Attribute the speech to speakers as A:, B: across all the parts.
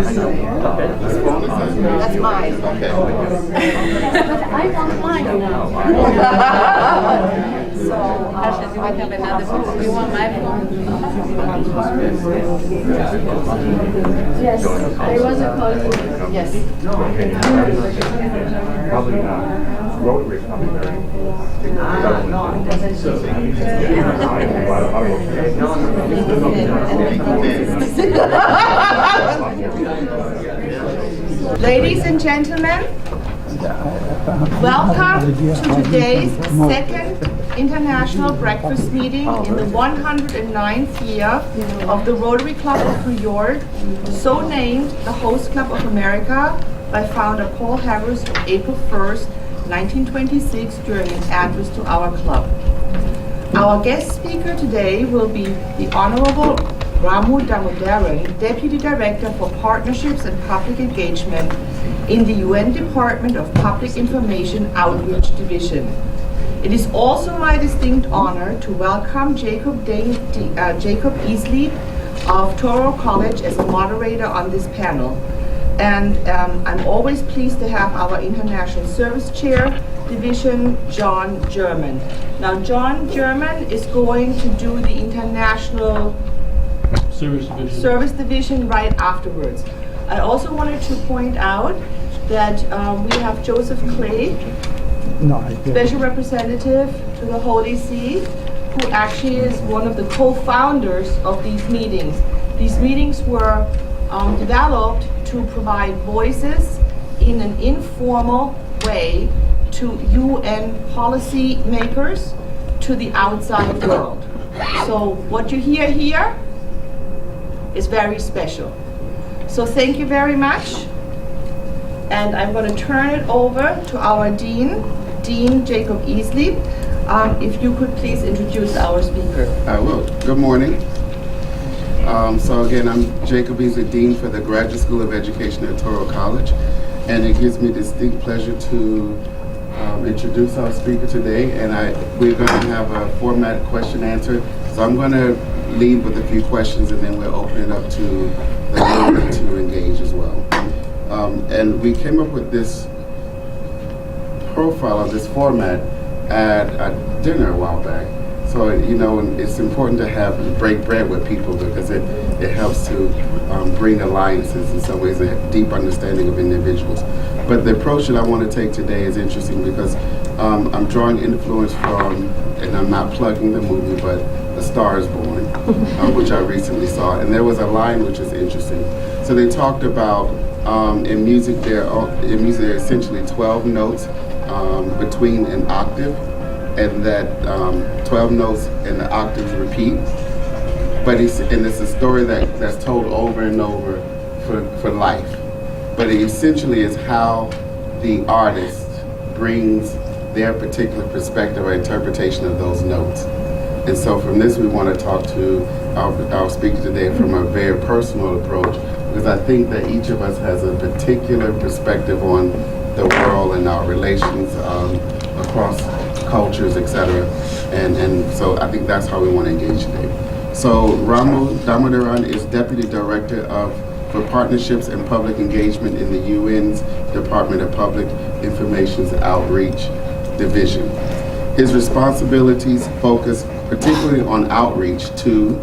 A: That's mine.
B: Okay.
A: But I want mine now. So,
C: Asha, do we have another phone? Do you want my phone?
A: yes, there was a colleague. Yes.
D: Probably not. Rotary is probably very
A: Ladies and gentlemen, welcome to today's second International Breakfast Meeting in the 109th year of the Rotary Club of New York, so named the Host Club of America by founder Paul Harris on April 1st, 1926 during an address to our club. Our guest speaker today will be the Honorable Ramu Damodaran, Deputy Director for Partnerships and Public Engagement in the UN Department of Public Information Outreach Division. It is also my distinct honor to welcome Jacob Easley of Touro College as a moderator on this panel. And I'm always pleased to have our International Service Chair Division, John German. Now, John German is going to do the International Service Division right afterwards. I also wanted to point out that we have Joseph Clay, Special Representative to the Holy See, who actually is one of the co-founders of these meetings. These meetings were developed to provide voices in an informal way to UN policy makers, to the outside world. So what you hear here is very special. So thank you very much. And I'm going to turn it over to our Dean Jacob Easley. If you could please introduce our speaker.
B: I will. Good morning. So again, I'm Jacob Easley, Dean for the Graduate School of Education at Touro College, and it gives me distinct pleasure to introduce our speaker today. And we're going to have a format question-answer. So I'm going to lead with a few questions, and then we'll open it up to the room to engage as well. And we came up with this profile of this format at a dinner a while back. So, it's important to break bread with people because it helps to bring alliances in some ways, a deep understanding of individuals. But the approach that I want to take today is interesting because I'm drawing influence from, and I'm not plugging the movie, but A Star is Born, which I recently saw. And there was a line which is interesting. So they talked about in music there are essentially 12 notes between an octave, and that 12 notes and the octaves repeat. But it's a story that's told over and over for life. But it essentially is how the artist brings their particular perspective or interpretation of those notes. And so from this, we want to talk to our speaker today from a very personal approach, because I think that each of us has a particular perspective on the world and our relations across cultures, etc. And so I think that's how we want to engage today. So Ramu Damodaran is Deputy Director for Partnerships and Public Engagement in the UN's Department of Public Information's Outreach Division. His responsibilities focus particularly on outreach to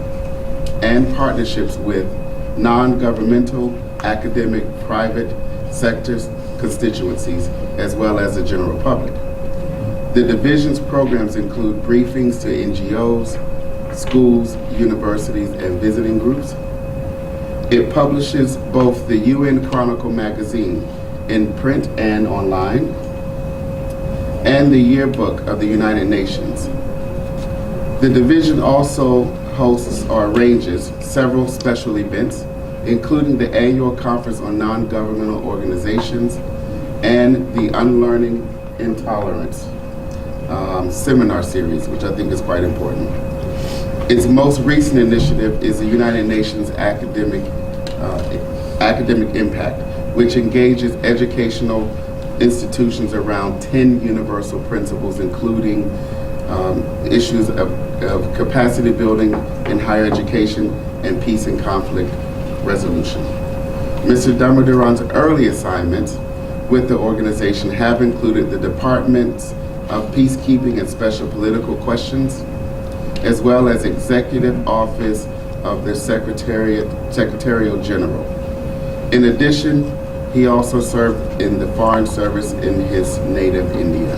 B: and partnerships with non-governmental, academic, private sectors, constituencies, as well as the general public. The division's programs include briefings to NGOs, schools, universities, and visiting groups. It publishes both the UN Chronicle magazine in print and online, and the Yearbook of the United Nations. The division also hosts or arranges several special events, including the annual Conference on Non-Governmental Organizations and the Unlearning Intolerance seminar series, which I think is quite important. Its most recent initiative is the United Nations Academic Impact, which engages educational institutions around 10 universal principles, including issues of capacity building in higher education and peace and conflict resolution. Mr. Damodaran's early assignments with the organization have included the Departments of Peacekeeping and Special Political Questions, as well as Executive Office of the Secretarial General. In addition, he also served in the Foreign Service in his native India.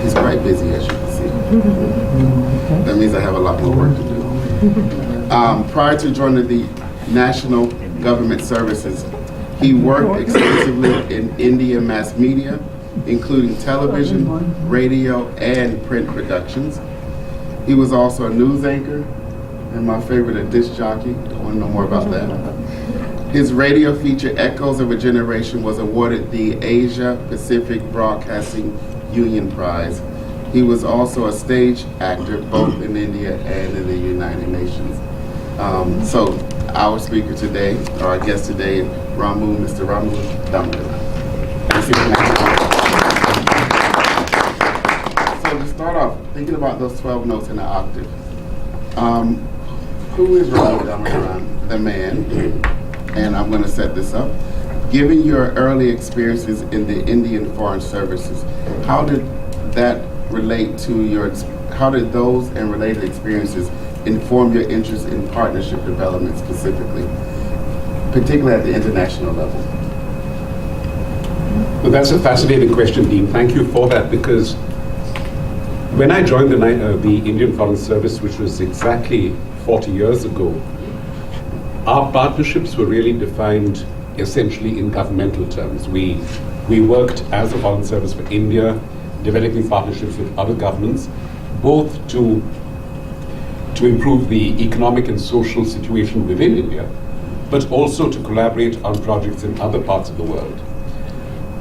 B: He's quite busy, as you can see. That means I have a lot more work to do. Prior to joining the National Government Services, he worked extensively in Indian mass media, including television, radio, and print productions. He was also a news anchor, and my favorite, a disc jockey. I want to know more about that. His radio feature, Echoes of a Generation, was awarded the Asia Pacific Broadcasting Union Prize. He was also a stage actor, both in India and in the United Nations. So our speaker today, or our guest today, Mr. Ramu Damodaran. So to start off, thinking about those 12 notes in an octave, who is Ramu Damodaran, the man? And I'm going to set this up. Given your early experiences in the Indian Foreign Services, how did that relate to how did those and related experiences inform your interest in partnership development specifically, particularly at the international level?
E: Well, that's a fascinating question, Dean. Thank you for that, because when I joined the Indian Foreign Service, which was exactly 40 years ago, our partnerships were really defined essentially in governmental terms. We worked as a Foreign Service for India, developing partnerships with other governments, both to improve the economic and social situation within India, but also to collaborate on projects in other parts of the world.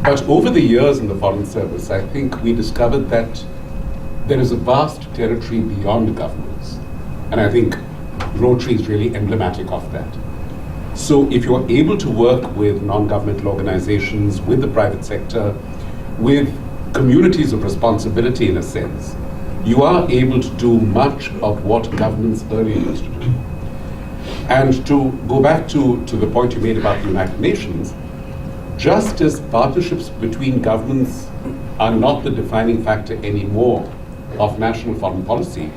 E: But over the years in the Foreign Service, I think we discovered that there is a vast territory beyond governments. And I think Rotary is really emblematic of that. So if you're able to work with non-governmental organizations, with the private sector, with communities of responsibility in a sense, you are able to do much of what governments earlier used to do. And to go back to the point you made about the United Nations, just as partnerships between governments are not the defining factor anymore of national foreign policy,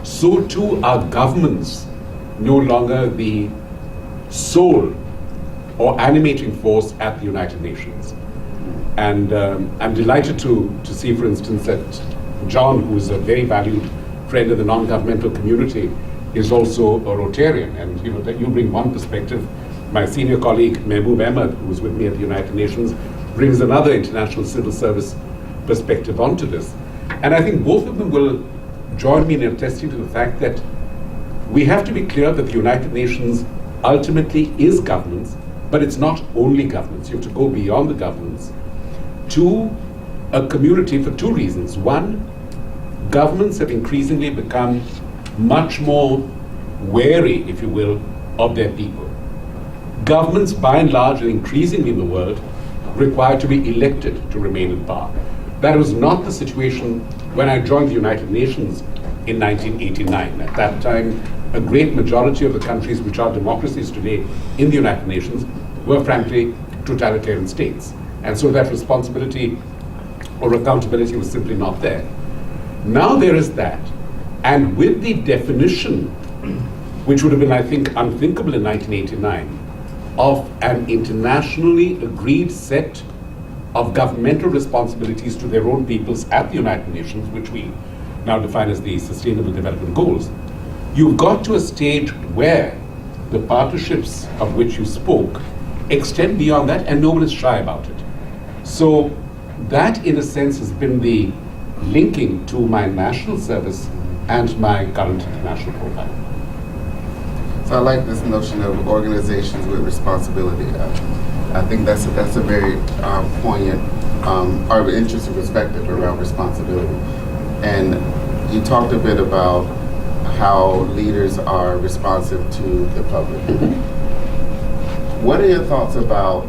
E: so too are governments no longer the sole or animating force at the United Nations. And I'm delighted to see, for instance, that John, who is a very valued friend of the non-governmental community, is also a Rotarian. And you know that you bring one perspective. My senior colleague, Mehboob Ahmed, who was with me at the United Nations, brings another international civil service perspective onto this. And I think both of them will join me in attesting to the fact that we have to be clear that the United Nations ultimately is governments, but it's not only governments. You have to go beyond the governments to a community for two reasons. One, governments have increasingly become much more wary, if you will, of their people. Governments, by and large, and increasingly in the world, require to be elected to remain in power. That was not the situation when I joined the United Nations in 1989. At that time, a great majority of the countries which are democracies today in the United Nations were frankly totalitarian states. And so that responsibility or accountability was simply not there. Now there is that. And with the definition, which would have been, I think, unthinkable in 1989, of an internationally agreed set of governmental responsibilities to their own peoples at the United Nations, which we now define as the Sustainable Development Goals, you've got to a stage where the partnerships of which you spoke extend beyond that, and no one is shy about it. So that, in a sense, has been the linking to my national service and my current international profile.
B: So I like this notion of organizations with responsibility. I think that's a very poignant or interesting perspective around responsibility. And you talked a bit about how leaders are responsive to the public. What are your thoughts about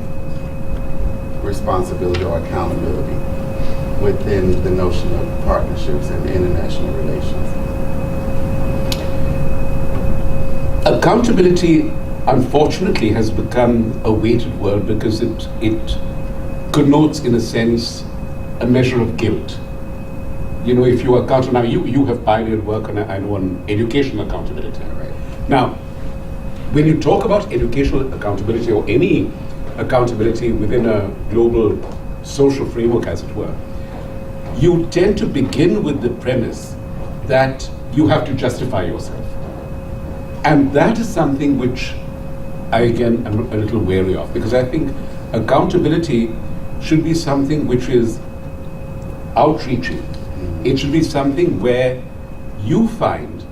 B: responsibility or accountability within the notion of partnerships and international relations?
E: Accountability unfortunately has become a weighted word because it connotes, in a sense, a measure of guilt. You know, if you are accountable, now you have pioneered work on, I know, on educational accountability.
B: Right.
E: Now, when you talk about educational accountability or any accountability within a global social framework, as it were, you tend to begin with the premise that you have to justify yourself. And that is something which I, again, am a little wary of, because I think accountability should be something which is outreaching. It should be something where you find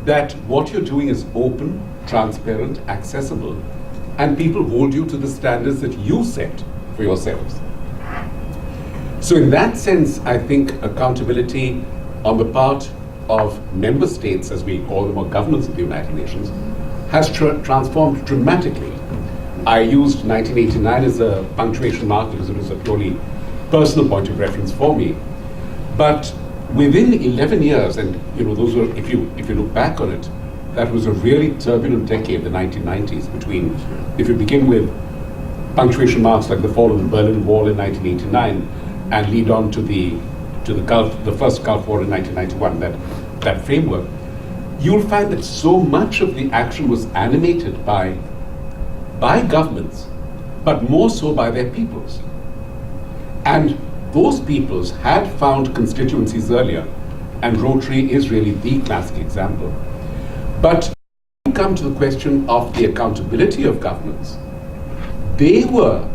E: that what you're doing is open, transparent, accessible, and people hold you to the standards that you set for yourselves. So in that sense, I think accountability on the part of member states, as we call them, or governments of the United Nations, has transformed dramatically. I used 1989 as a punctuation mark because it was a purely personal point of reference for me. But within 11 years, and you know, those were, if you look back on it, that was a really turbulent decade, the 1990s, between, if you begin with punctuation marks like the fall of the Berlin Wall in 1989 and lead on to the first Gulf War in 1991, that framework, you'll find that so much of the action was animated by governments, but more so by their peoples. And those peoples had found constituencies earlier, and Rotary is really the classic example. But when we come to the question of the accountability of governments, they were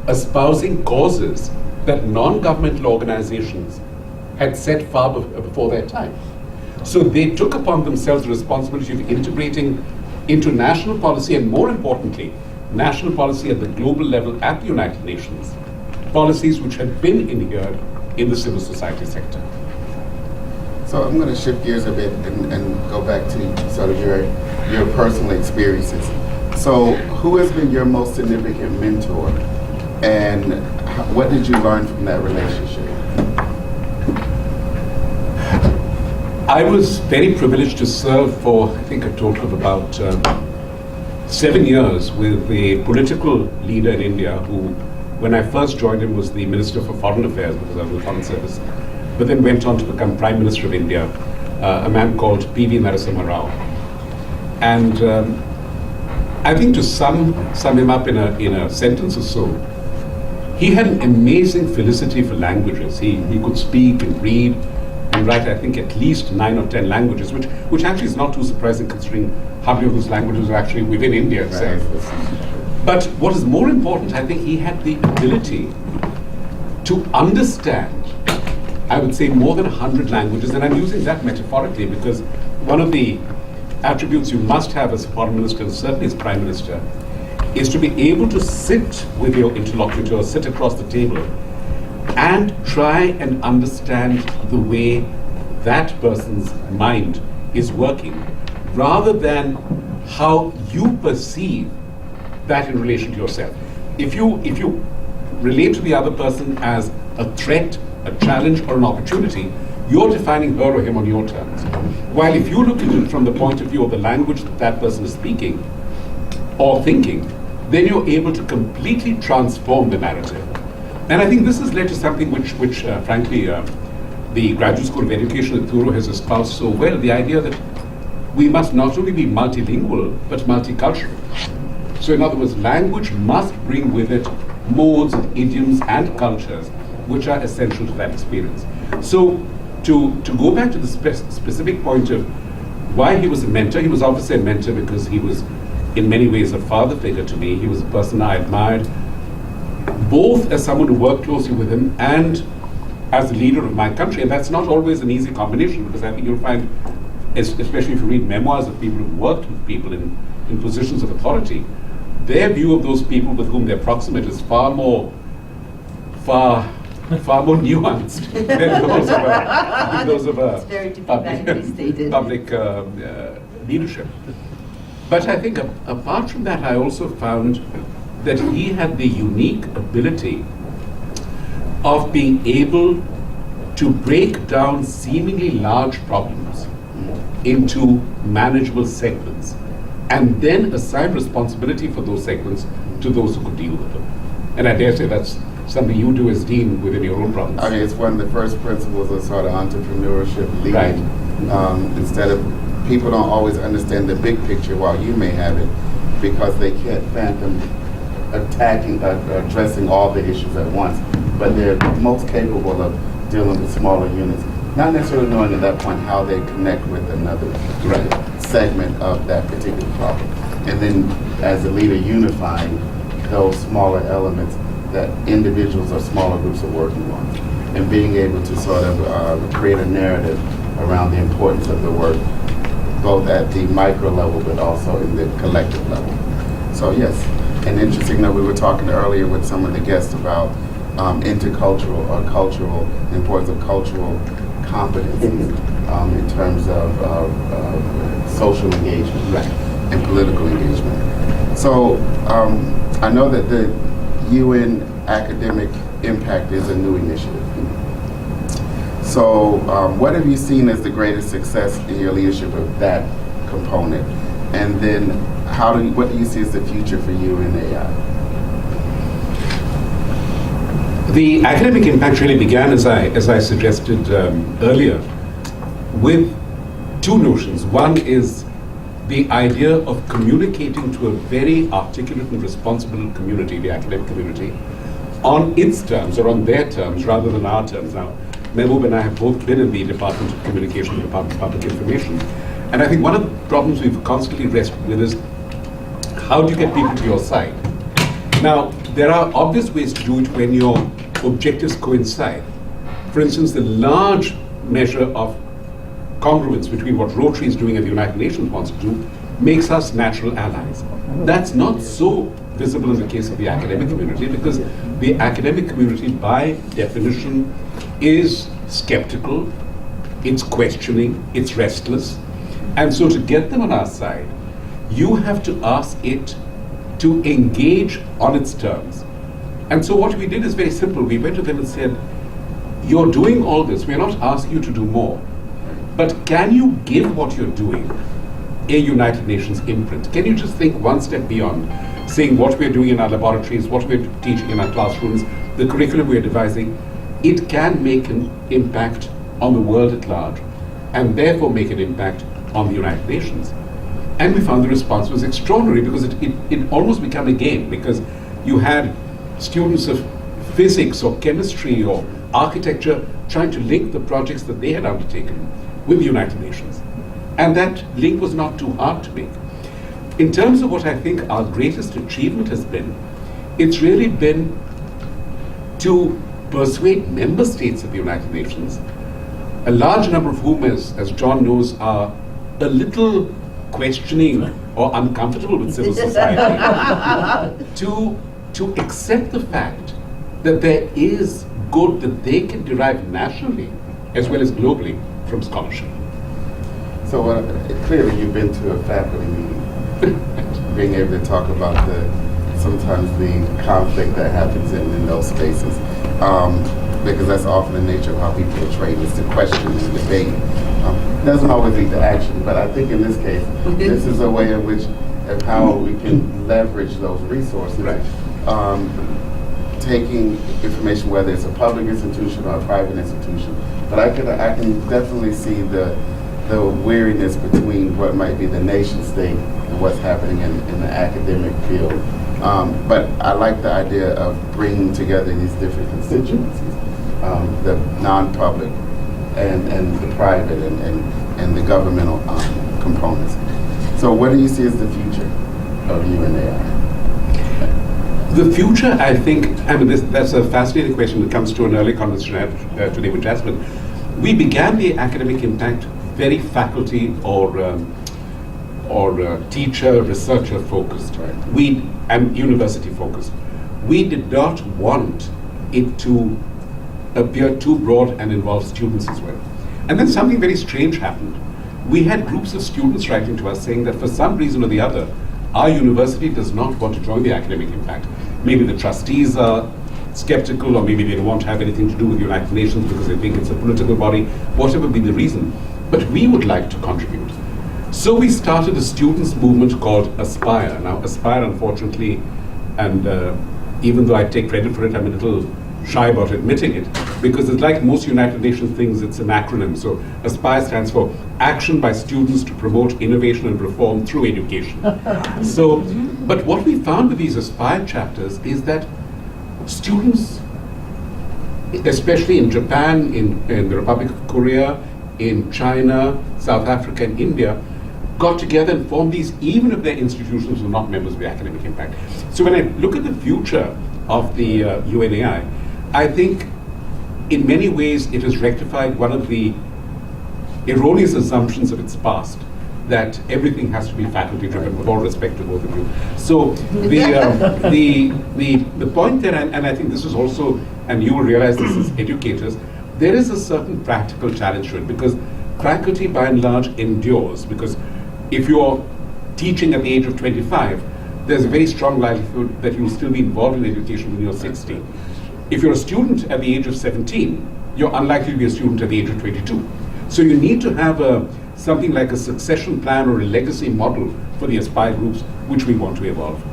E: espousing causes that non-governmental organizations had set far before their time. So they took upon themselves the responsibility of integrating into national policy, and more importantly, national policy at the global level at the United Nations, policies which had been inhered in the civil society sector.
B: So I'm going to shift gears a bit and go back to sort of your personal experiences. So who has been your most significant mentor, and what did you learn from that relationship?
E: I was very privileged to serve for, I think, a total of about 7 years with a political leader in India who, when I first joined him, was the Minister for Foreign Affairs because I was in the Foreign Service, but then went on to become Prime Minister of India, a man called P.V. Narasimha Rao. And I think to sum him up in a sentence or so, he had an amazing felicity for languages. He could speak and read and write, I think, at least 9 or 10 languages, which actually is not too surprising considering how many of those languages are actually within India itself. Right. But what is more important, I think he had the ability to understand, I would say, more than 100 languages, and I'm using that metaphorically because one of the attributes you must have as Foreign Minister, and certainly as Prime Minister, is to be able to sit with your interlocutor, sit across the table, and try and understand the way that person's mind is working, rather than how you perceive that in relation to yourself. If you relate to the other person as a threat, a challenge, or an opportunity, you're defining her or him on your terms. While if you look at it from the point of view of the language that person is speaking or thinking, then you're able to completely transform the narrative. And I think this has led to something which frankly, the Graduate School of Education at Thuro has espoused so well, the idea that we must not only be multilingual, but multicultural. So in other words, language must bring with it modes, idioms, and cultures which are essential to that experience. So to go back to the specific point of why he was a mentor, he was obviously a mentor because he was in many ways a father figure to me. He was a person I admired, both as someone who worked closely with him and as the leader of my country. And that's not always an easy combination, because I think you'll find, especially if you read memoirs of people who've worked with people in positions of authority, their view of those people with whom they're proximate is far more nuanced than those of a public leadership. But I think apart from that, I also found that he had the unique ability of being able to break down seemingly large problems into manageable segments and then assign responsibility for those segments to those who could deal with them. And I dare say that's something you do as dean within your own province.
B: I mean, it's one of the first principles of sort of entrepreneurship leading.
E: Right.
B: Instead of, people don't always understand the big picture while you may have it, because they can't fathom addressing all the issues at once. But they're most capable of dealing with smaller units, not necessarily knowing at that point how they connect with another segment of that particular problem. And then as a leader, unifying those smaller elements that individuals or smaller groups are working on, and being able to sort of create a narrative around the importance of the work, both at the micro level but also in the collective level. So yes, and interesting that we were talking earlier with some of the guests about intercultural or cultural, the importance of cultural competencies in terms of social engagement and political engagement. So I know that the UN Academic Impact is a new initiative. So what have you seen as the greatest success in your leadership of that component? And then what do you see as the future for UNAI?
E: The academic impact really began, as I suggested earlier, with two notions. One is the idea of communicating to a very articulate and responsible community, the academic community, on its terms or on their terms rather than our terms. Now, Mehboob and I have both been in the Department of Communication and Department of Public Information. And I think one of the problems we've constantly wrestled with is how do you get people to your side? Now, there are obvious ways to do it when your objectives coincide. For instance, the large measure of congruence between what Rotary is doing and the United Nations wants to do makes us natural allies. That's not so visible in the case of the academic community, because the academic community, by definition, is skeptical, it's questioning, it's restless. And so to get them on our side, you have to ask it to engage on its terms. And so what we did is very simple. We went to them and said, you're doing all this, we're not asking you to do more, but can you give what you're doing a United Nations imprint? Can you just think one step beyond, saying what we're doing in our laboratories, what we're teaching in our classrooms, the curriculum we're devising, it can make an impact on the world at large, and therefore make an impact on the United Nations. And we found the response was extraordinary, because it almost became a game, because you had students of physics or chemistry or architecture trying to link the projects that they had undertaken with the United Nations. And that link was not too hard to make. In terms of what I think our greatest achievement has been, it's really been to persuade member states of the United Nations, a large number of whom, as John knows, are a little questioning or uncomfortable with civil society, to accept the fact that there is good that they can derive nationally as well as globally from scholarship.
B: So clearly you've been to a faculty meeting, being able to talk about sometimes the conflict that happens in those spaces. Because that's often the nature of how people are trained, is to question and debate. Doesn't always lead to action, but I think in this case, this is a way of how we can leverage those resources. Taking information, whether it's a public institution or a private institution. But I can definitely see the weariness between what might be the nation state and what's happening in the academic field. But I like the idea of bringing together these different constituencies, the non-public and the private and the governmental components. So what do you see as the future of UNAI?
E: The future, I think, that's a fascinating question that comes to an early conversation I had today with Jasmine. We began the academic impact very faculty or teacher, researcher focused, and university focused. We did not want it to appear too broad and involve students as well. And then something very strange happened. We had groups of students writing to us saying that for some reason or the other, our university does not want to join the academic impact. Maybe the trustees are skeptical, or maybe they don't want to have anything to do with the United Nations because they think it's a political body, whatever be the reason. But we would like to contribute. So we started a students' movement called Aspire. Now, Aspire, unfortunately, and even though I take credit for it, I'm a little shy about admitting it, because it's like most United Nations things, it's an acronym. So Aspire stands for Action by Students to Promote Innovation and Reform Through Education. So, but what we found with these Aspire chapters is that students, especially in Japan, in the Republic of Korea, in China, South Africa, and India, got together and formed these, even if their institutions were not members of the Academic Impact. So when I look at the future of the UNAI, I think in many ways it has rectified one of the erroneous assumptions of its past, that everything has to be faculty driven, with all respect to both of you. So the point there, and I think this is also, and you will realize this as educators, there is a certain practical challenge to it, because faculty by and large endures, because if you're teaching at the age of 25, there's a very strong likelihood that you'll still be involved in education when you're 60. If you're a student at the age of 17, you're unlikely to be a student at the age of 22. So you need to have something like a succession plan or a legacy model for the Aspire groups, which we want to evolve.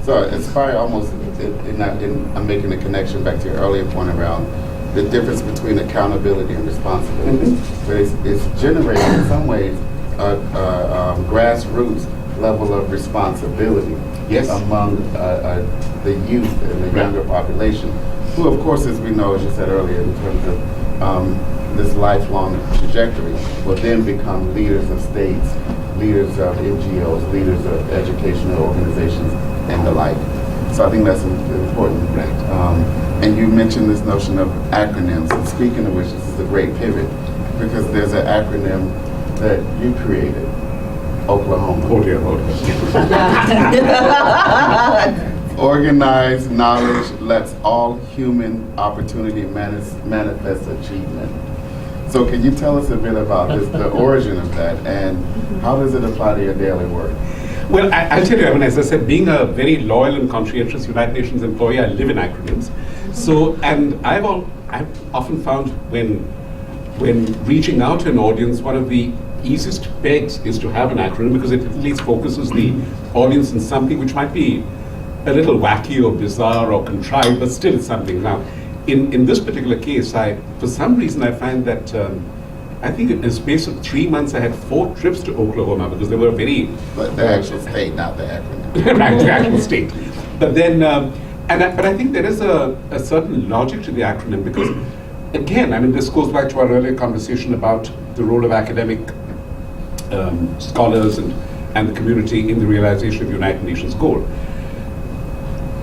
B: So Aspire almost, I'm making a connection back to your earlier point around the difference between accountability and responsibility. So it's generating in some ways grassroots level of responsibility among the youth and the younger population, who of course, as we know, as you said earlier, in terms of this lifelong trajectory, will then become leaders of states, leaders of NGOs, leaders of educational organizations, and the like. So I think that's important. And you mentioned this notion of acronyms. And speaking of which, this is a great pivot, because there's an acronym that you created, Oklahoma.
E: Oh dear, oh dear.
B: Organized knowledge lets all human opportunity manifest achievement. So can you tell us a bit about this, the origin of that, and how does it apply to your daily work?
E: Well, I'll tell you, I mean, as I said, being a very loyal and conscientious United Nations employee, I live in acronyms. So, and I've often found when reaching out to an audience, one of the easiest pegs is to have an acronym, because it at least focuses the audience on something which might be a little wacky or bizarre or contrived, but still it's something. Now, in this particular case, for some reason, I find that I think in a space of 3 months, I had 4 trips to Oklahoma, because they were very...
B: But the actual state, not the acronym.
E: Right, the actual state. But then, but I think there is a certain logic to the acronym, because, again, I mean, this goes back to our earlier conversation about the role of academic scholars and the community in the realization of United Nations goal.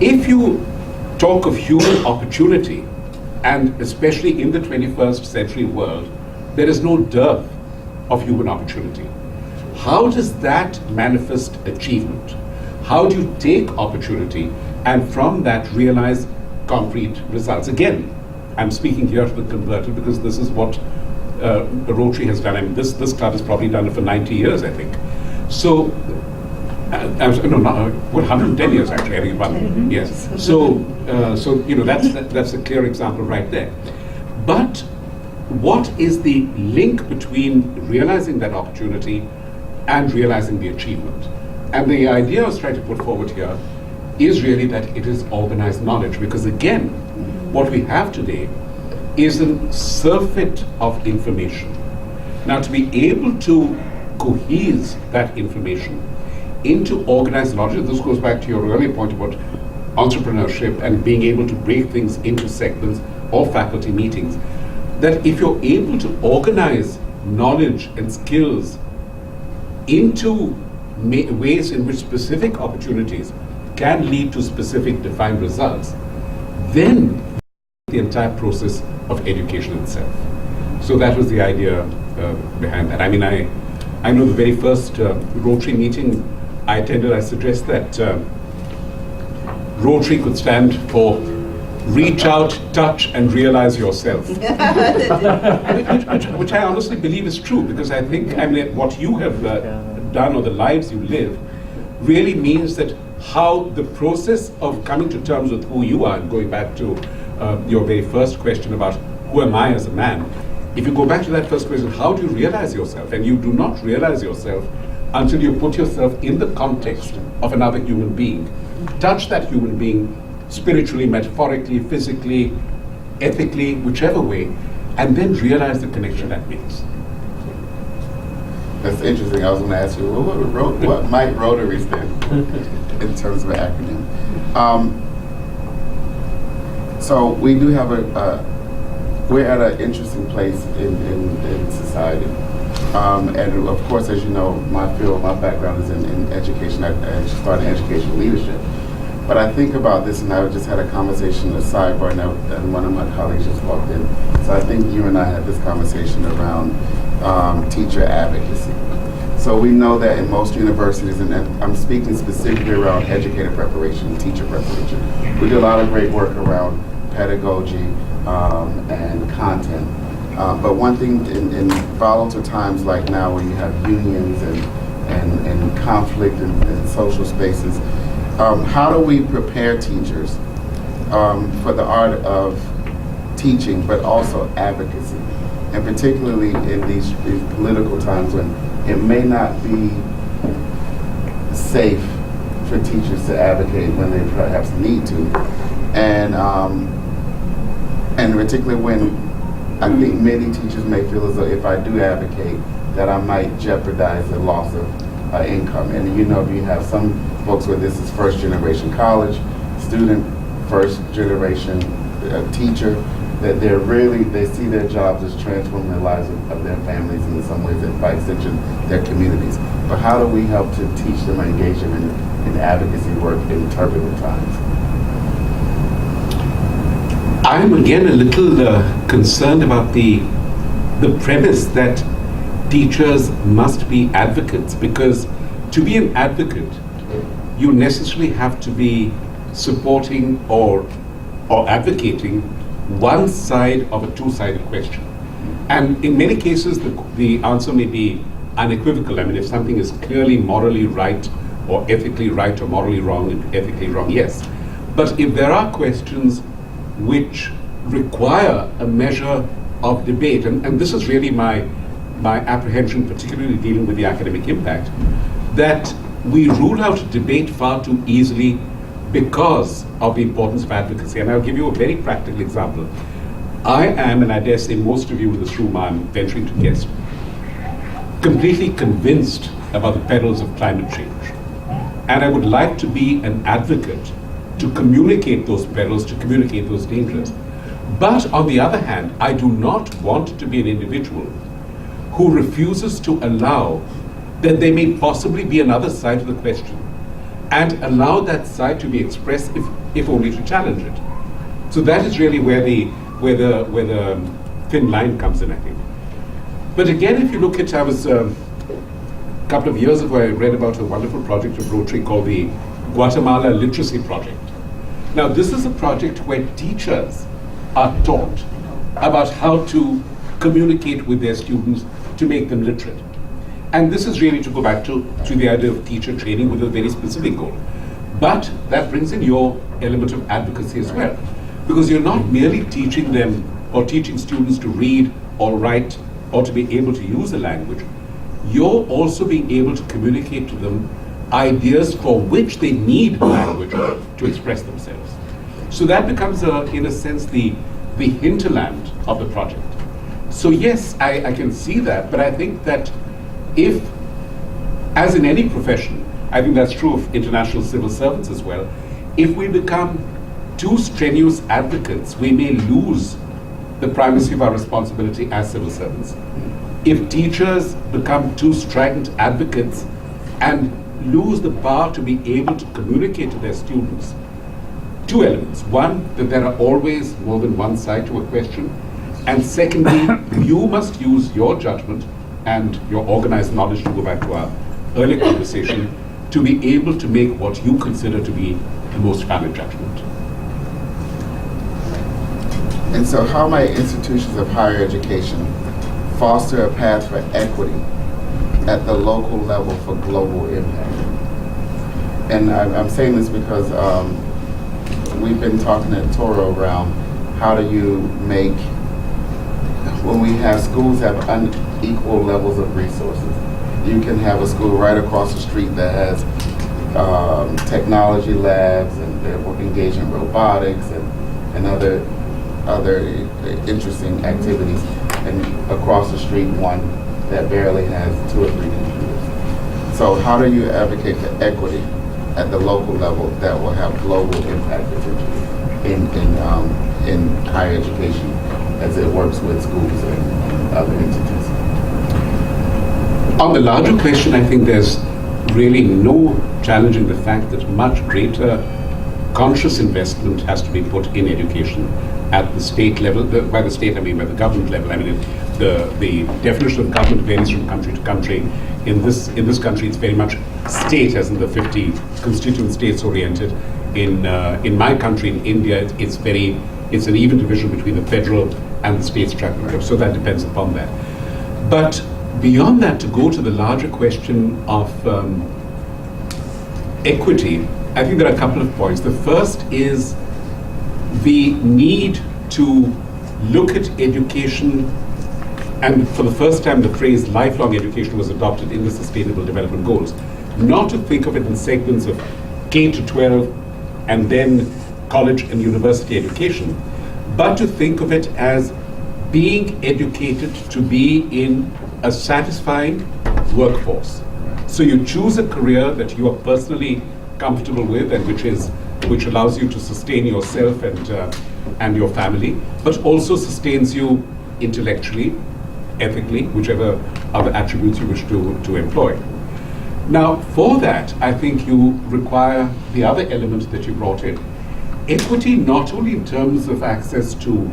E: If you talk of human opportunity, and especially in the 21st century world, there is no dearth of human opportunity. How does that manifest achievement? How do you take opportunity and from that realize concrete results? Again, I'm speaking here to the converted, because this is what Rotary has done. I mean, this club has probably done it for 90 years, I think. So, no, 110 years actually. I think yes. So, you know, that's a clear example right there. But what is the link between realizing that opportunity and realizing the achievement? And the idea I was trying to put forward here is really that it is organized knowledge, because again, what we have today is a surfeit of information. Now, to be able to cohese that information into organized knowledge, this goes back to your earlier point about entrepreneurship and being able to break things into segments or faculty meetings, that if you're able to organize knowledge and skills into ways in which specific opportunities can lead to specific defined results, then the entire process of education itself. So that was the idea behind that. I mean, I know the very first Rotary meeting I attended, I suggest that Rotary could stand for reach out, touch, and realize yourself. which I honestly believe is true, because I think, I mean, what you have done, or the lives you live, really means that how the process of coming to terms with who you are, and going back to your very first question about who am I as a man, if you go back to that first question, how do you realize yourself? And you do not realize yourself until you put yourself in the context of another human being, touch that human being spiritually, metaphorically, physically, ethically, whichever way, and then realize the connection that makes.
B: That's interesting. I was going to ask you, what might Rotary stand for in terms of an acronym? So we do have we're at an interesting place in society. And of course, as you know, my background is in education. I started in educational leadership. But I think about this, and I just had a conversation, a sidebar, and one of my colleagues just walked in. So I think you and I had this conversation around teacher advocacy. So we know that in most universities, and I'm speaking specifically around educator preparation, teacher preparation, we do a lot of great work around pedagogy and content. But one thing in volatile times like now, when you have unions and conflict in social spaces, how do we prepare teachers for the art of teaching, but also advocacy? And particularly in these political times when it may not be safe for teachers to advocate when they perhaps need to. And particularly when I think many teachers may feel as though if I do advocate, that I might jeopardize the loss of income. And you know, you have some folks where this is first generation college student, first generation teacher, that they see their jobs as transforming the lives of their families, and in some ways, by extension, their communities. But how do we help to teach them and engage them in advocacy work in turbulent times?
E: I'm again a little concerned about the premise that teachers must be advocates, because to be an advocate, you necessarily have to be supporting or advocating one side of a two-sided question. And in many cases, the answer may be unequivocal. I mean, if something is clearly morally right or ethically right or morally wrong and ethically wrong, yes. But if there are questions which require a measure of debate, and this is really my apprehension, particularly dealing with the academic impact, that we rule out debate far too easily because of the importance of advocacy. And I'll give you a very practical example. I am, and I dare say most of you in this room, I'm venturing to guess, completely convinced about the perils of climate change. And I would like to be an advocate to communicate those perils, to communicate those dangers. But on the other hand, I do not want to be an individual who refuses to allow that there may possibly be another side to the question, and allow that side to be expressed if only to challenge it. So that is really where the thin line comes in, I think. But again, if you look at, a couple of years ago, I read about a wonderful project of Rotary called the Guatemala Literacy Project. Now, this is a project where teachers are taught about how to communicate with their students to make them literate. And this is really to go back to the idea of teacher training with a very specific goal. But that brings in your element of advocacy as well. Because you're not merely teaching them or teaching students to read or write or to be able to use the language. You're also being able to communicate to them ideas for which they need language to express themselves. So that becomes, in a sense, the hinterland of the project. So yes, I can see that, but I think that if, as in any profession, I think that's true of international civil servants as well, if we become too strenuous advocates, we may lose the primacy of our responsibility as civil servants. If teachers become too strident advocates and lose the power to be able to communicate to their students, two elements. One, that there are always more than one side to a question. And secondly, you must use your judgment and your organized knowledge, to go back to our earlier conversation, to be able to make what you consider to be the most valid judgment.
B: And so how might institutions of higher education foster a path for equity at the local level for global impact? And I'm saying this because we've been talking at Toro around how do you make, when we have schools have unequal levels of resources. You can have a school right across the street that has technology labs and they're engaged in robotics and other interesting activities, and across the street one that barely has 2 or 3 computers. So how do you advocate for equity at the local level that will have global impact in higher education as it works with schools and other entities?
E: On the larger question, I think there's really no challenging the fact that much greater conscious investment has to be put in education at the state level. By the state, I mean by the government level. I mean, the definition of government varies from country to country. In this country, it's very much state, as in the 50 constituent states oriented. In my country, in India, it's an even division between the federal and the state structure. So that depends upon that. But beyond that, to go to the larger question of equity, I think there are a couple of points. The first is the need to look at education, and for the first time the phrase lifelong education was adopted in the Sustainable Development Goals. Not to think of it in segments of K to 12 and then college and university education, but to think of it as being educated to be in a satisfying workforce. So you choose a career that you are personally comfortable with and which allows you to sustain yourself and your family, but also sustains you intellectually, ethically, whichever other attributes you wish to employ. Now, for that, I think you require the other element that you brought in. Equity not only in terms of access to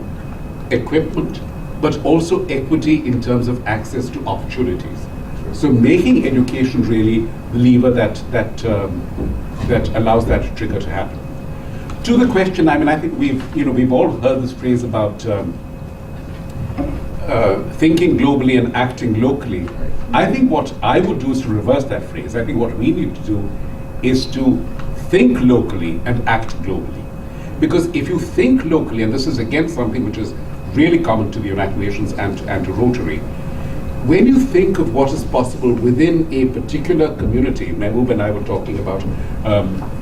E: equipment, but also equity in terms of access to opportunities. So making education really the lever that allows that trigger to happen. To the question, I mean, I think we've all heard this phrase about thinking globally and acting locally. I think what I would do is to reverse that phrase. I think what we need to do is to think locally and act globally. Because if you think locally, and this is again something which is really common to the United Nations and to Rotary, when you think of what is possible within a particular community, Mehboob and I were talking about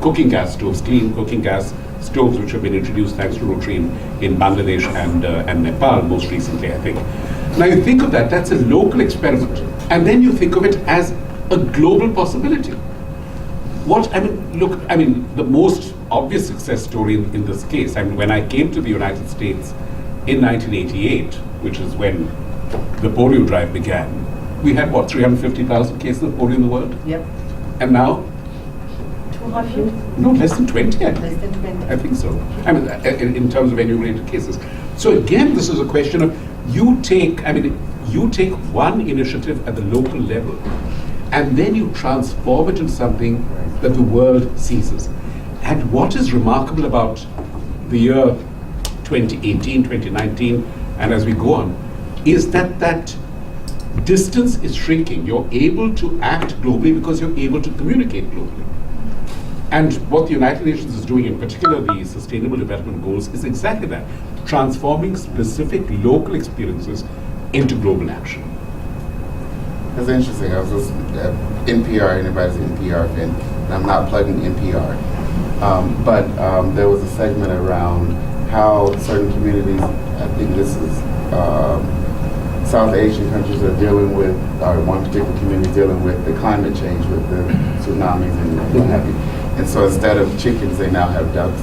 E: cooking gas stoves, clean cooking gas stoves, which have been introduced thanks to Rotary in Bangladesh and Nepal most recently, I think. Now you think of that, that's a local experiment. And then you think of it as a global possibility. The most obvious success story in this case, I mean, when I came to the United States in 1988, which is when the polio drive began, we had 350,000 cases of polio in the world?
F: Yep.
E: And now?
F: 200?
E: No, less than 20, I think.
F: Less than 20.
E: I think so. I mean, in terms of enumerated cases. So again, this is a question of you take one initiative at the local level, and then you transform it into something that the world seizes. And what is remarkable about the year 2018, 2019, and as we go on, is that distance is shrinking. You're able to act globally because you're able to communicate globally. And what the United Nations is doing, in particular the Sustainable Development Goals, is exactly that, transforming specific local experiences into global action.
B: That's interesting. I was listening to NPR, anybody's an NPR fan, and I'm not plugging NPR. But there was a segment around how certain communities, I think this is South Asian countries are dealing with, or one particular community dealing with the climate change, with the tsunamis and what have you. And so instead of chickens, they now have ducks.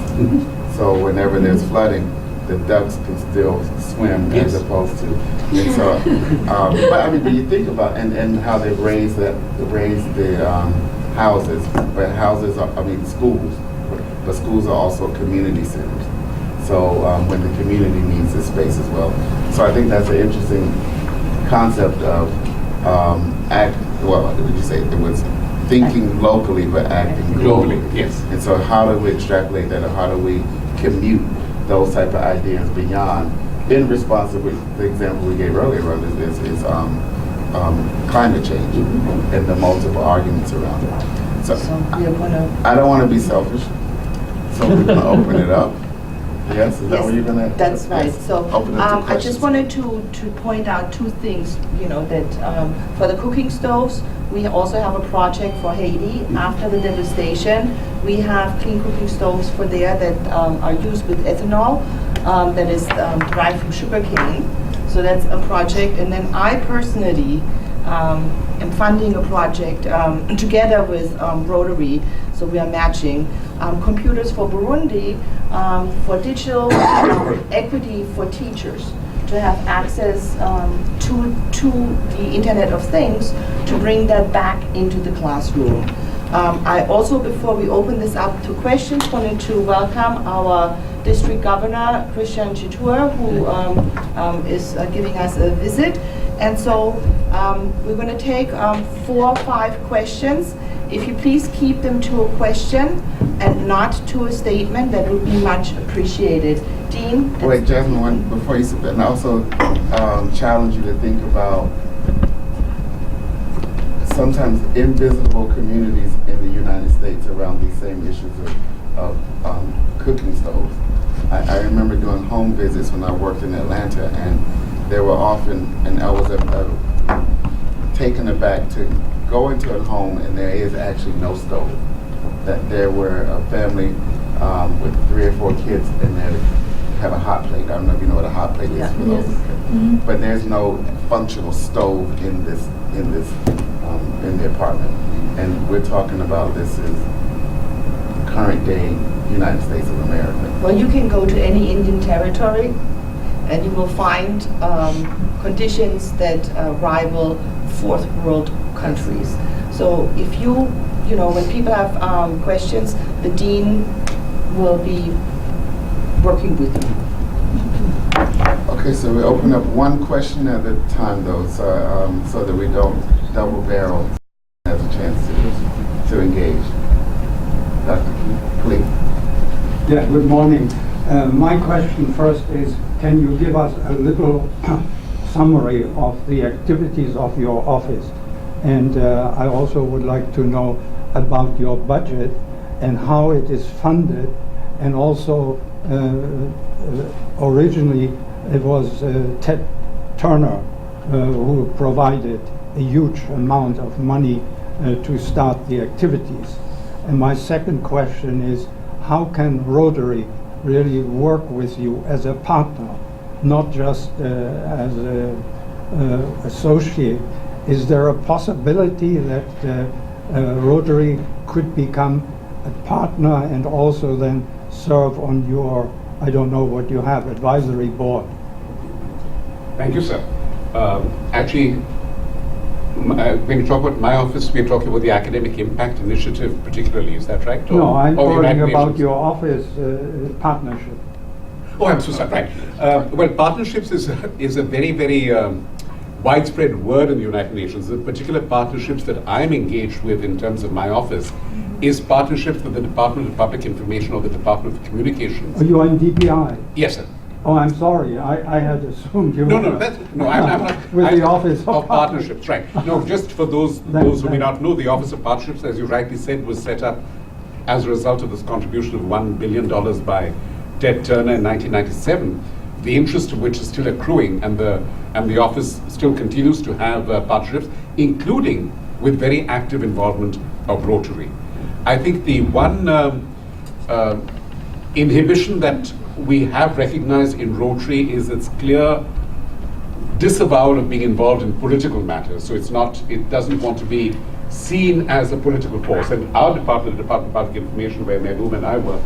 B: So whenever there's flooding, the ducks can still swim as opposed to. And so, but I mean, when you think about and how they've raised the houses, but houses are, schools, but schools are also community centers. So when the community needs this space as well. So I think that's an interesting concept of what did you say? It was thinking locally but acting globally.
E: Yes.
B: And so how do we extrapolate that, or how do we commute those type of ideas beyond, in response to the example we gave earlier on is climate change and the multiple arguments around it. So
F: we are gonna.
B: I don't want to be selfish, so we're going to open it up. Yes, is that what you're gonna?
A: That's right.
B: yes.
A: So
B: Open up to
A: I
B: questions.
A: just wanted to point out two things, that for the cooking stoves, we also have a project for Haiti. After the devastation, we have clean cooking stoves for there that are used with ethanol that is derived from sugarcane. So that's a project. And then I personally am funding a project together with Rotary. So we are matching computers for Burundi for digital equity for teachers to have access to the Internet of Things to bring that back into the classroom. I also, before we open this up to questions, wanted to welcome our District Governor, Christian Chitur, who is giving us a visit. And so we're going to take 4 or 5 questions. If you please keep them to a question and not to a statement, that would be much appreciated. Dean?
B: Wait, Jasmine, one before you submit, and also challenge you to think about sometimes invisible communities in the United States around these same issues of cooking stoves. I remember doing home visits when I worked in Atlanta, and there were often, and I was taken aback to go into a home and there is actually no stove. That there were a family with 3 or 4 kids and they have a hot plate. I don't know if you know what a hot plate is for those. But there's no functional stove in the apartment. And we're talking about this is current day United States of America.
A: Well, you can go to any Indian territory and you will find conditions that rival 4th world countries. So if when people have questions, the Dean will be working with you.
B: Okay, so we open up one question at a time though, so that we don't double barrel, has a chance to engage. Dr. Keith, please.
G: Yeah, good morning. My question first is, can you give us a little summary of the activities of your office? And I also would like to know about your budget and how it is funded. And also, originally it was Ted Turner who provided a huge amount of money to start the activities. And my second question is, how can Rotary really work with you as a partner, not just as an associate? Is there a possibility that Rotary could become a partner and also then serve on your, I don't know what you have, advisory board?
E: Thank you, sir. Actually, when you talk about my office, we're talking about the Academic Impact Initiative particularly, is that right?
G: No, I'm talking about
E: Nations?
G: your office partnership.
E: Oh, I'm so sorry. Right. Well, partnerships is a very, very widespread word in the United Nations. The particular partnerships that I'm engaged with in terms of my office is partnerships with the Department of Public Information or the Department of Communications.
G: Are you in DPI?
E: Yes, sir.
G: Oh, I'm sorry. I had assumed you
E: No,
G: were.
E: I'm not.
G: With the Office of
E: Partnerships, right. No, just for those who may not know, the Office of Partnerships, as you rightly said, was set up as a result of this contribution of $1 billion by Ted Turner in 1997, the interest of which is still accruing, and the office still continues to have partnerships, including with very active involvement of Rotary. I think the one inhibition that we have recognized in Rotary is its clear disavowal of being involved in political matters. So it doesn't want to be seen as a political force. And our department, the Department of Public Information, where Mehboob and I were,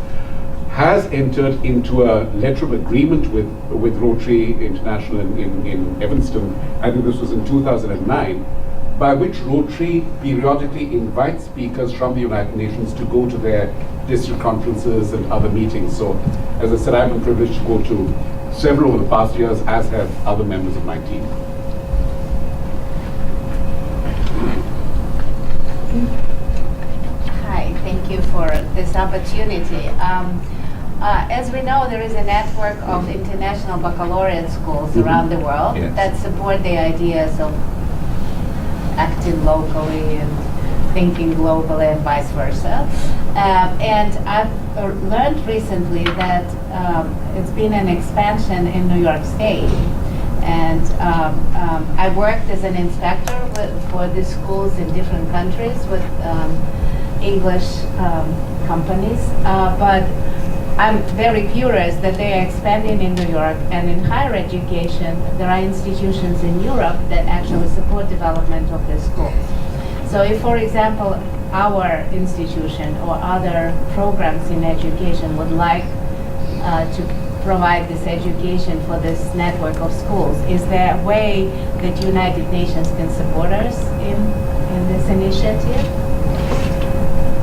E: has entered into a letter of agreement with Rotary International in Evanston. I think this was in 2009, by which Rotary periodically invites speakers from the United Nations to go to their district conferences and other meetings. So, as I said, I've been privileged to go to several over the past years, as have other members of my team.
C: Hi, thank you for this opportunity. As we know, there is a network of international baccalaureate schools around the world that support the ideas of acting locally and thinking globally and vice versa. And I've learned recently that it's been an expansion in New York State. And I worked as an inspector for the schools in different countries with English companies. But I'm very curious that they are expanding in New York, and in higher education, there are institutions in Europe that actually support development of the schools. So if, for example, our institution or other programs in education would like to provide this education for this network of schools, is there a way that United Nations can support us in this initiative?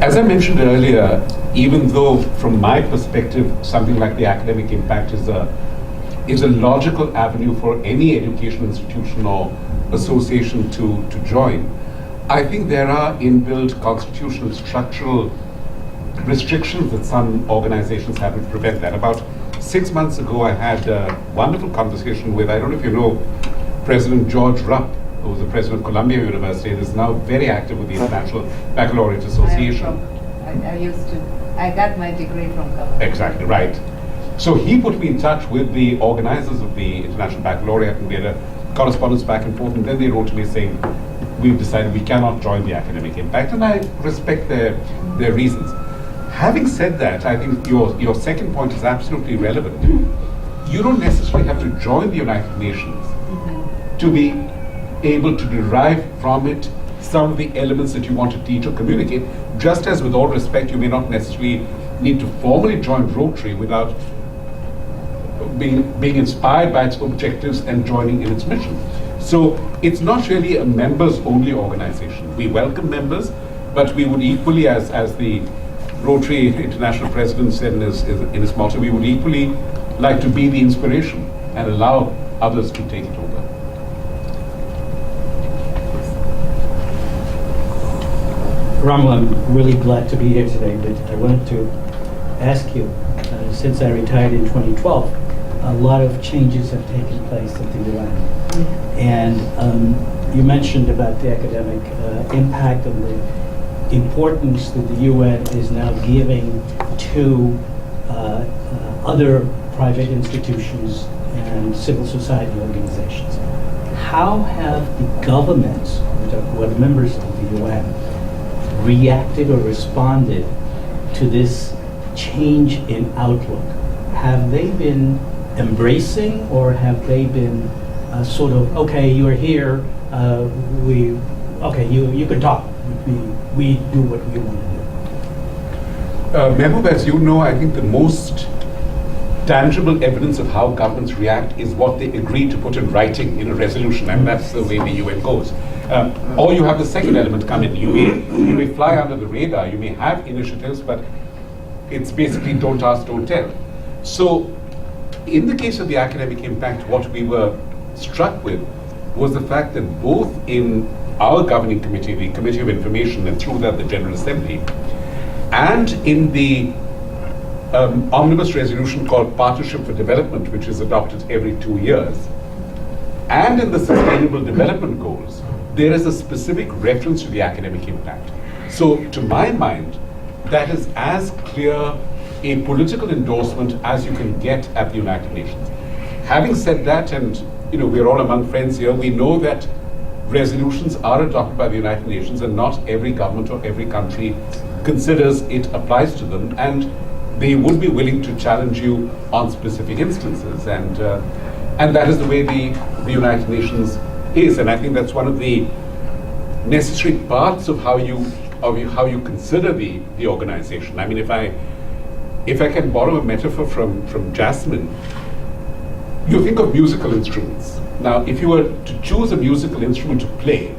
E: As I mentioned earlier, even though from my perspective something like the academic impact is a logical avenue for any educational institution or association to join, I think there are inbuilt constitutional structural restrictions that some organizations have to prevent that. About 6 months ago, I had a wonderful conversation with, I don't know if you know, President George Rupp, who was the president of Columbia University and is now very active with the International Baccalaureate Association.
C: I got my degree from Columbia.
E: Exactly, right. So he put me in touch with the organizers of the International Baccalaureate, and we had a correspondence back and forth, and then they wrote to me saying, we've decided we cannot join the academic impact, and I respect their reasons. Having said that, I think your second point is absolutely relevant. You don't necessarily have to join the United Nations to be able to derive from it some of the elements that you want to teach or communicate, just as with all respect, you may not necessarily need to formally join Rotary without being inspired by its objectives and joining in its mission. So it's not really a members-only organization. We welcome members, but we would equally, as the Rotary International President said in his motto, we would equally like to be the inspiration and allow others to take it over.
H: Ramu, I'm really glad to be here today, but I wanted to ask you, since I retired in 2012, a lot of changes have taken place at the UN. And you mentioned about the academic impact and the importance that the UN is now giving to other private institutions and civil society organizations. How have the governments, who are the members of the UN, reacted or responded to this change in outlook? Have they been embracing, or have they been sort of, okay, you're here, you can talk, we do what we want to do?
E: Mehboob, as you know, I think the most tangible evidence of how governments react is what they agree to put in writing in a resolution, and that's the way the UN goes. Or you have the second element come in. You may fly under the radar, you may have initiatives, but it's basically don't ask, don't tell. So in the case of the academic impact, what we were struck with was the fact that both in our governing committee, the Committee of Information, and through that the General Assembly, and in the omnibus resolution called Partnership for Development, which is adopted every 2 years, and in the Sustainable Development Goals, there is a specific reference to the academic impact. So to my mind, that is as clear a political endorsement as you can get at the United Nations. Having said that, and we're all among friends here, we know that resolutions are adopted by the United Nations and not every government or every country considers it applies to them, and they would be willing to challenge you on specific instances, and that is the way the United Nations is, and I think that's one of the necessary parts of how you consider the organization. I mean, if I can borrow a metaphor from Jasmine, you think of musical instruments. Now, if you were to choose a musical instrument to play,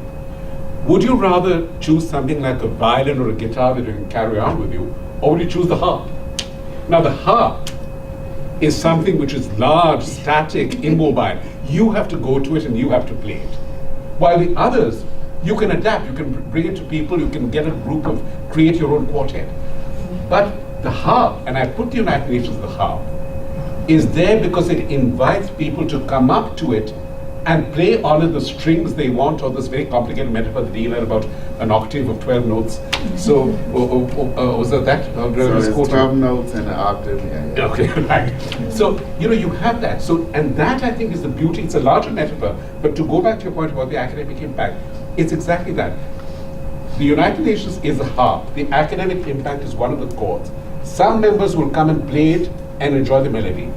E: would you rather choose something like a violin or a guitar that you can carry on with you, or would you choose the harp? Now, the harp is something which is large, static, immobile. You have to go to it and you have to play it. While the others, you can adapt, you can bring it to people, you can get a group of, create your own quartet. But the harp, and I put the United Nations the harp, is there because it invites people to come up to it and play on the strings they want, or this very complicated metaphor that Dean had about an octave of 12 notes. So, was that?
B: So it's 12 notes and an octave. Yeah.
E: Okay, right. So, you have that. So, and that I think is the beauty. It's a larger metaphor, but to go back to your point about the academic impact, it's exactly that. The United Nations is a harp. The academic impact is one of the chords. Some members will come and play it and enjoy the melody.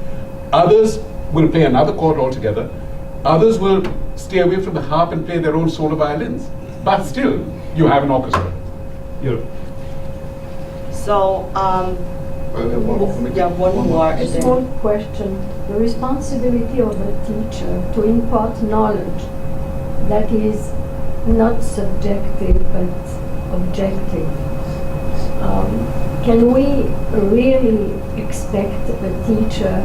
E: Others will play another chord altogether. Others will stay away from the harp and play their own solo violins. But still, you have an orchestra.
A: So, one more.
F: A small question. The responsibility of a teacher to impart knowledge that is not subjective but objective. Can we really expect a teacher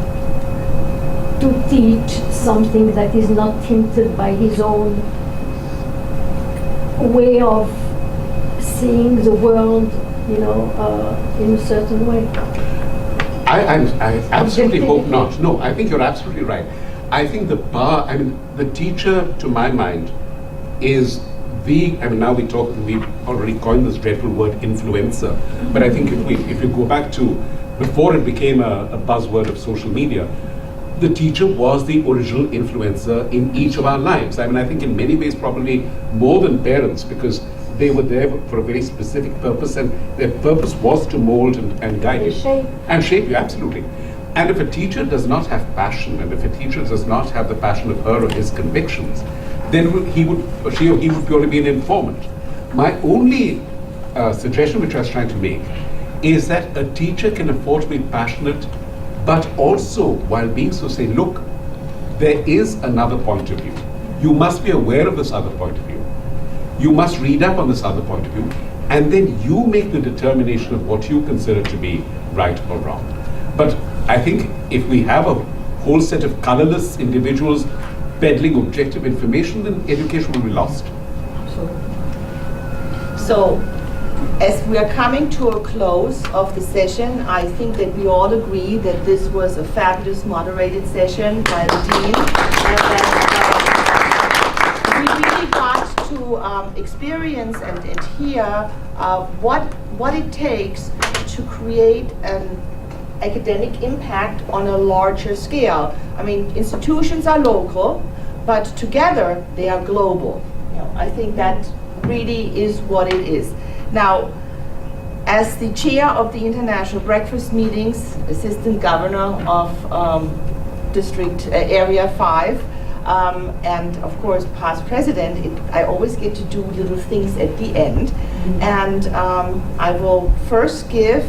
F: to teach something that is not tinted by his own way of seeing the world, in a certain way?
E: I absolutely hope not. No, I think you're absolutely right. I think the teacher, to my mind, is now we've already coined this dreadful word influencer, but I think if you go back to before it became a buzzword of social media, the teacher was the original influencer in each of our lives. I think in many ways probably more than parents, because they were there for a very specific purpose, and their purpose was to mold and guide you. And shape you, absolutely. And if a teacher does not have passion, and if a teacher does not have the passion of her or his convictions, then she or he would purely be an informant. My only suggestion which I was trying to make is that a teacher can afford to be passionate, but also, while being so, say, look, there is another point of view. You must be aware of this other point of view. You must read up on this other point of view, and then you make the determination of what you consider to be right or wrong. But I think if we have a whole set of colorless individuals peddling objective information, then education will be lost.
A: So, as we are coming to a close of the session, I think that we all agree that this was a fabulous moderated session by the Dean, and that we really got to experience and hear what it takes to create an academic impact on a larger scale. Institutions are local, but together they are global. I think that really is what it is. Now, as the chair of the International Breakfast Meetings, Assistant Governor of District Area 5, and of course past president, I always get to do little things at the end. And I will first give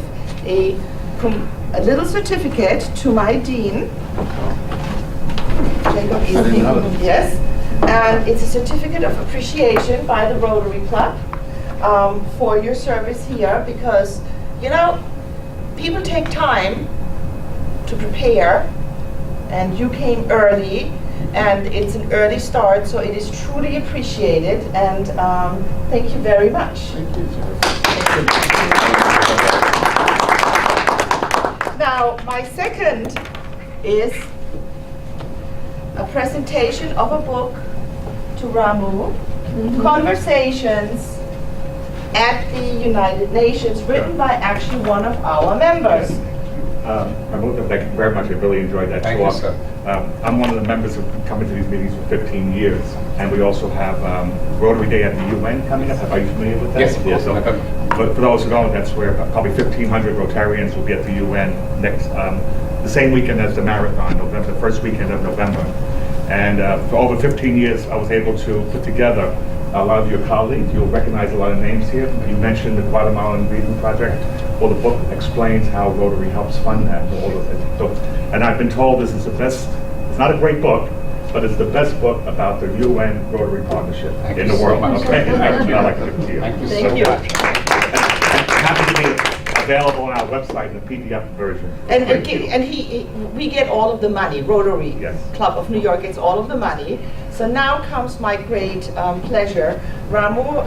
A: a little certificate to my dean. Jacob is yes, and it's a certificate of appreciation by the Rotary Club for your service here, because people take time to prepare, and you came early, and it's an early start, so it is truly appreciated, and thank you very much.
B: Thank you, Joe.
A: Now, my second is a presentation of a book to Ramu, Conversations at the United Nations, written by actually one of our members.
D: Ramu, thank you very much. I really enjoyed that talk.
E: Thank you, sir.
D: I'm one of the members who've been coming to these meetings for 15 years, and we also have Rotary Day at the UN coming up. Are you familiar with that?
E: Yes, of course.
D: So, but for those who don't, that's where probably 1,500 Rotarians will be at the UN next, the same weekend as the marathon, the first weekend of November. And for over 15 years, I was able to put together a lot of your colleagues. You'll recognize a lot of names here. You mentioned the Guatemalan Breathing Project. Well, the book explains how Rotary helps fund that. And I've been told this is the best, it's not a great book, but it's the best book about the UN Rotary Partnership in the world. Okay? I'd like to give it to you.
E: Thank you
A: Thank
E: so
A: you.
E: much.
D: It happens to be available on our website in the PDF version.
A: And we get all of the money. Rotary
D: Yes.
A: Club of New York gets all of the money. So now comes my great pleasure. Ramu,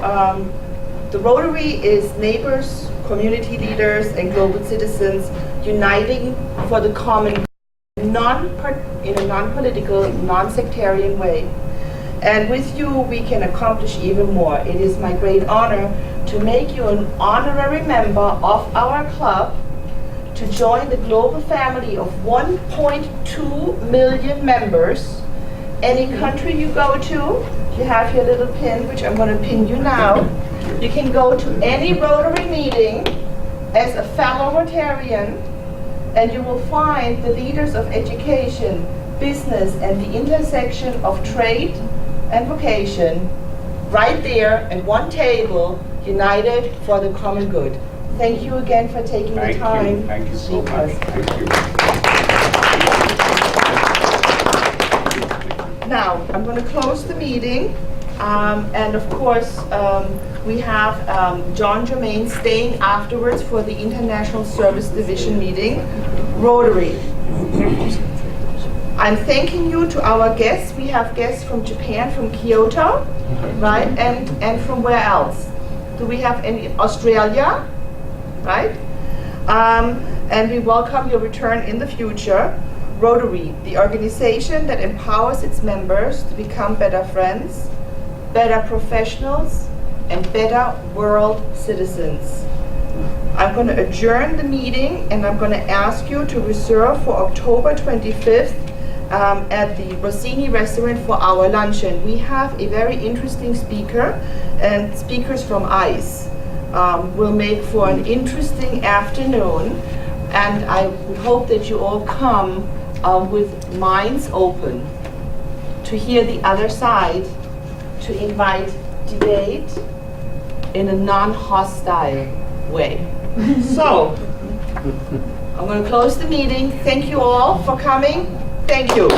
A: the Rotary is neighbors, community leaders, and global citizens uniting for the common good in a non-political, non-sectarian way. And with you, we can accomplish even more. It is my great honor to make you an honorary member of our club, to join the global family of 1.2 million members. Any country you go to, you have your little pin, which I'm going to pin you now. You can go to any Rotary meeting as a fellow Rotarian, and you will find the leaders of education, business, and the intersection of trade and vocation right there at one table, united for the common good. Thank you again for taking the time.
E: Thank you so much. Thank you.
A: Now, I'm going to close the meeting, and of course, we have John Germain staying afterwards for the International Service Division meeting, Rotary. I'm thanking you to our guests. We have guests from Japan, from Kyoto, right? And from where else? Do we have any? Australia, right? And we welcome your return in the future. Rotary, the organization that empowers its members to become better friends, better professionals, and better world citizens. I'm going to adjourn the meeting, and I'm going to ask you to reserve for October 25th at the Rossini restaurant for our luncheon. We have a very interesting speaker, and speakers from ICE will make for an interesting afternoon, and I would hope that you all come with minds open to hear the other side, to invite debate in a non-hostile way. So, I'm going to close the meeting. Thank you all for coming. Thank you.